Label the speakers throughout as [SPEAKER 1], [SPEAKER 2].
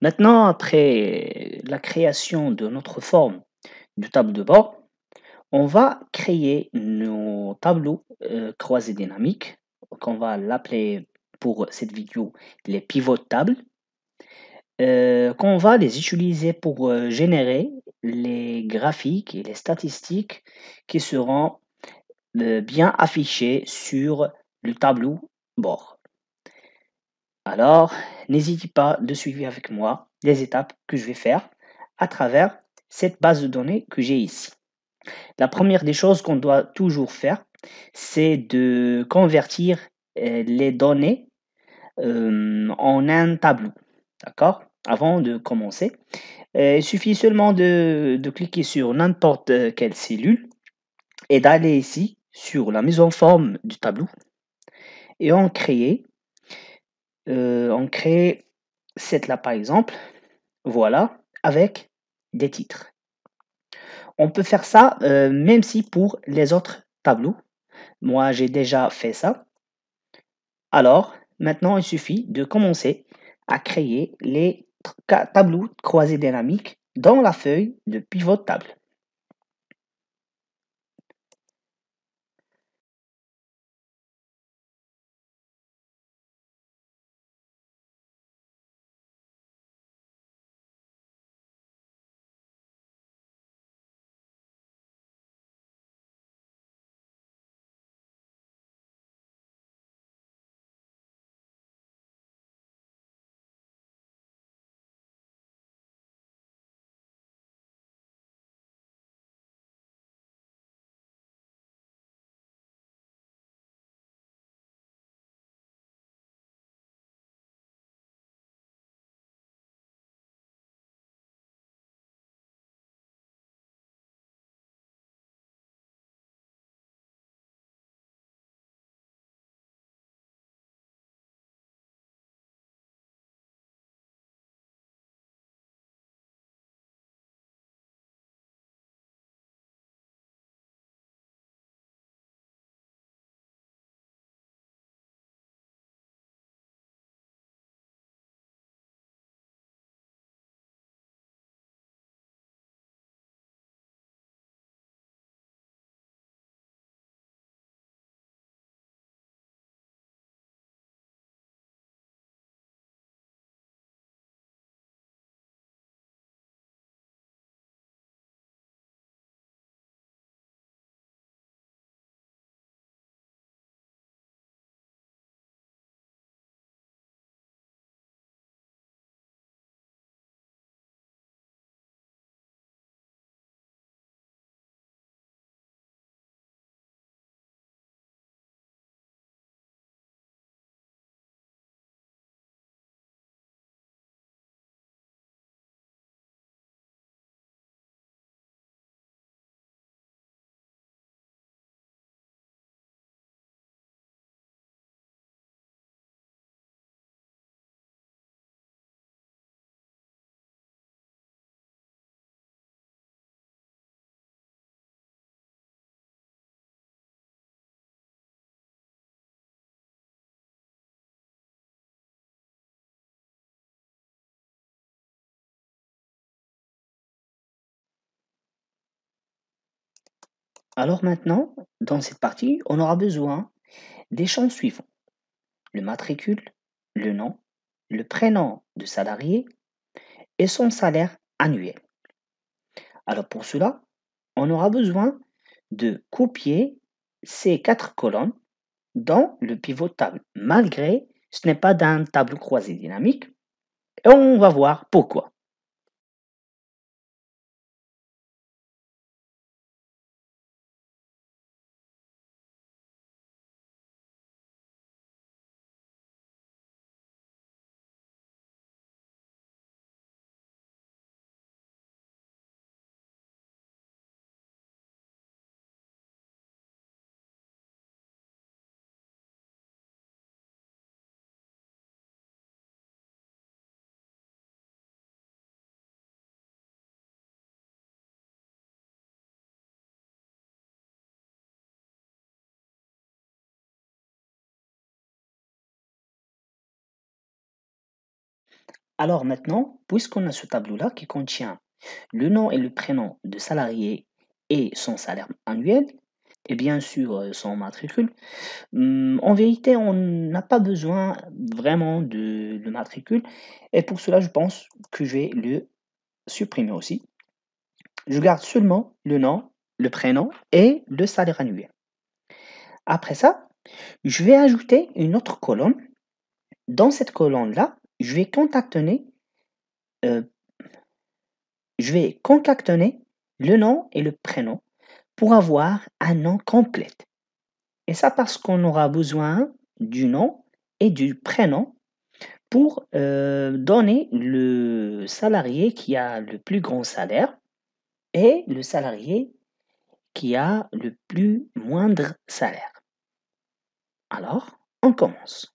[SPEAKER 1] Maintenant, après la création de notre forme du tableau de bord, on va créer nos tableaux croisés dynamiques, qu'on va l'appeler pour cette vidéo les pivots de table, qu'on va les utiliser pour générer les graphiques et les statistiques qui seront bien affichés sur le tableau bord. Alors, n'hésitez pas de suivre avec moi les étapes que je vais faire à travers cette base de données que j'ai ici. La première des choses qu'on doit toujours faire, c'est de convertir les données en un tableau. D'accord? Avant de commencer, il suffit seulement de cliquer sur n'importe quelle cellule et d'aller ici sur la mise en forme du tableau et on crée cette là par exemple, voilà, avec des titres. On peut faire ça même si pour les autres tableaux. Moi, j'ai déjà fait ça. Alors, maintenant, il suffit de commencer à créer les tableaux croisés dynamiques dans la feuille de pivot de table. Alors maintenant, dans cette partie, on aura besoin des champs suivants. Le matricule, le nom, le prénom de salarié et son salaire annuel. Alors pour cela, on aura besoin de copier ces quatre colonnes dans le pivot de table, malgré ce n'est pas d'un tableau croisé dynamique. Et on va voir pourquoi. Alors maintenant, puisqu'on a ce tableau-là qui contient le nom et le prénom de salarié et son salaire annuel, et bien sûr son matricule, en vérité, on n'a pas besoin vraiment de le matricule. Et pour cela, je pense que je vais le supprimer aussi. Je garde seulement le nom, le prénom et le salaire annuel. Après ça, je vais ajouter une autre colonne. Dans cette colonne-là, euh, je vais concaténer le nom et le prénom pour avoir un nom complet. Et ça parce qu'on aura besoin du nom et du prénom pour donner le salarié qui a le plus grand salaire et le salarié qui a le plus moindre salaire. Alors, on commence.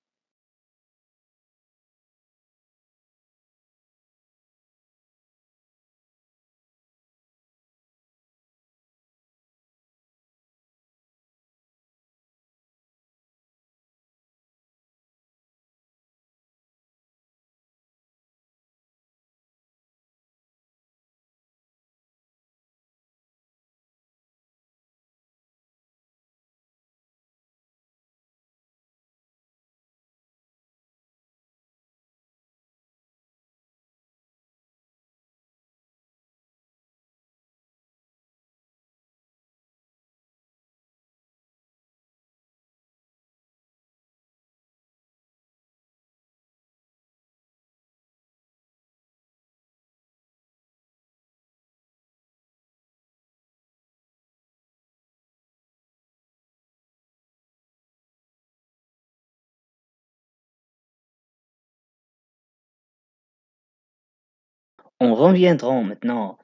[SPEAKER 1] On reviendra maintenant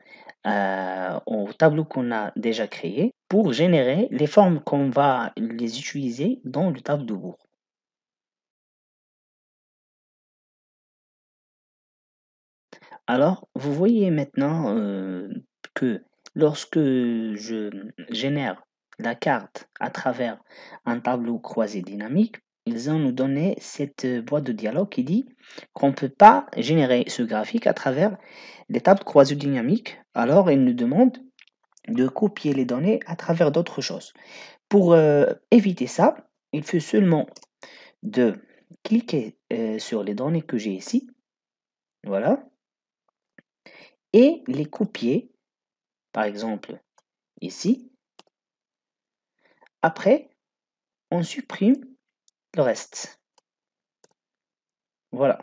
[SPEAKER 1] au tableau qu'on a déjà créé pour générer les formes qu'on va les utiliser dans le tableau de bord. Alors, vous voyez maintenant que lorsque je génère la carte à travers un tableau croisé dynamique, ils ont nous donné cette boîte de dialogue qui dit qu'on ne peut pas générer ce graphique à travers les tables croisées dynamiques. Alors, ils nous demandent de copier les données à travers d'autres choses. Pour éviter ça, il faut seulement de cliquer sur les données que j'ai ici, voilà, et les copier, par exemple ici. Après, on supprime le reste. Voilà.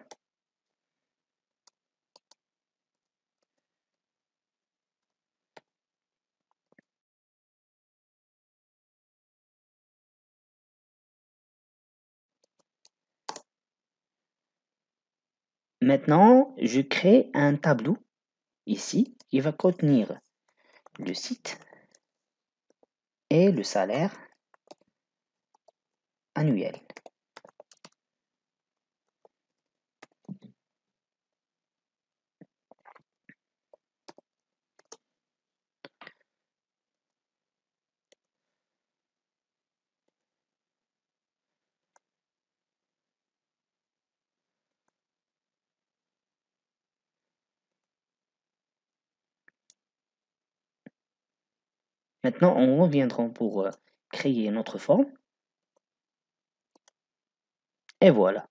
[SPEAKER 1] Maintenant, je crée un tableau ici qui va contenir le site et le salaire annuel. Maintenant, on reviendra pour créer notre forme. Et voilà.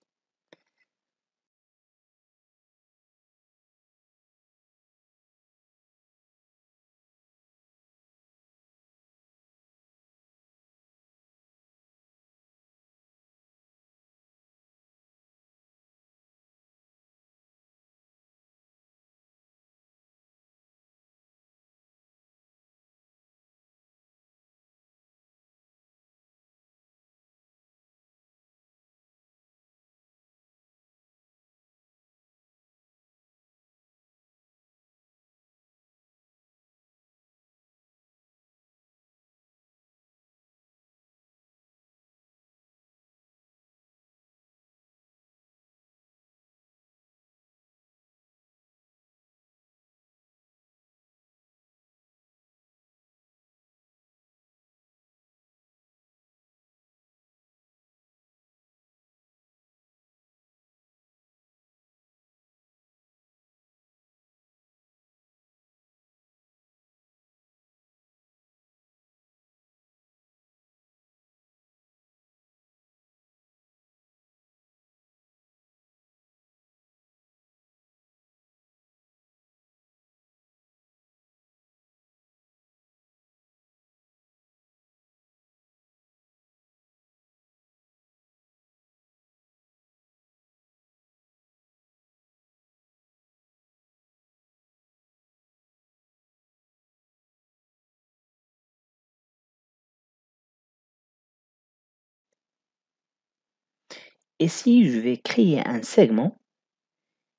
[SPEAKER 1] ici, je vais créer un segment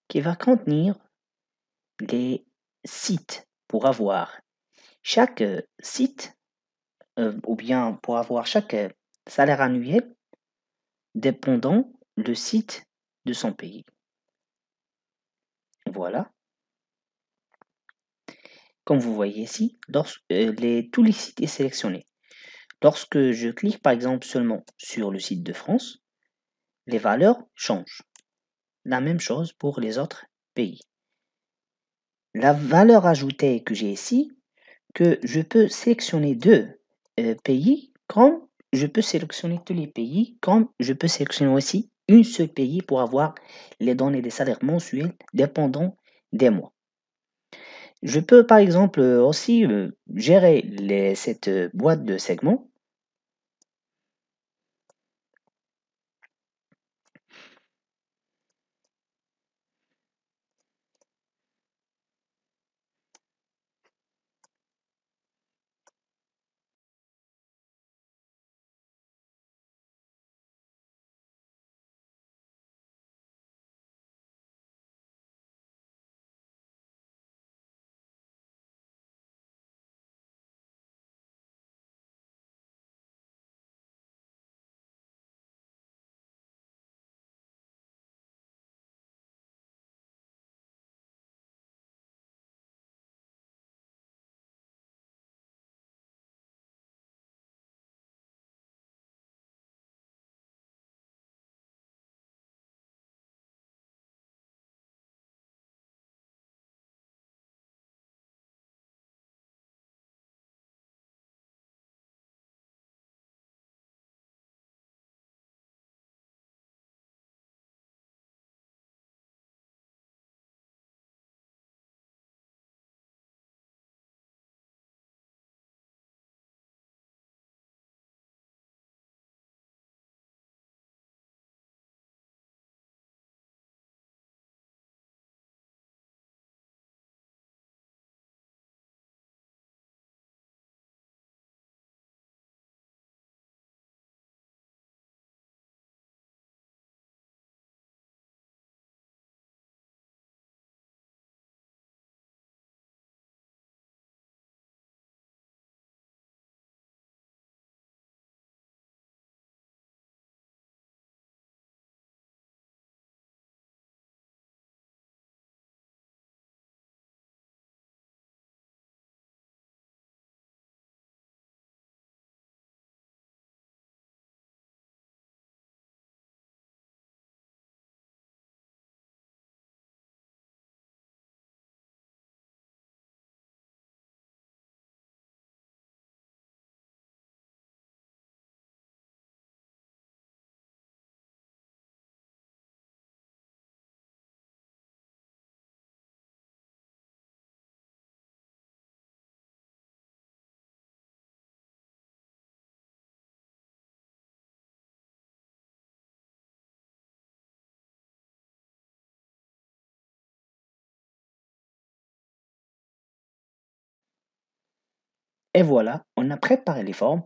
[SPEAKER 1] qui va contenir les sites pour avoir chaque site ou bien pour avoir chaque salaire annuel dépendant le site de son pays. Voilà. Comme vous voyez ici, tous les sites est sélectionné. Lorsque je clique par exemple seulement sur le site de France, les valeurs changent. La même chose pour les autres pays. La valeur ajoutée que j'ai ici, que je peux sélectionner deux pays, comme je peux sélectionner tous les pays, comme je peux sélectionner aussi un seul pays pour avoir les données des salaires mensuels dépendant des mois. Je peux par exemple aussi gérer cette boîte de segments. Et voilà, on a préparé les formes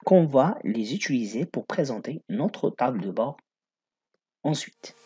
[SPEAKER 1] qu'on va les utiliser pour présenter notre table de bord ensuite.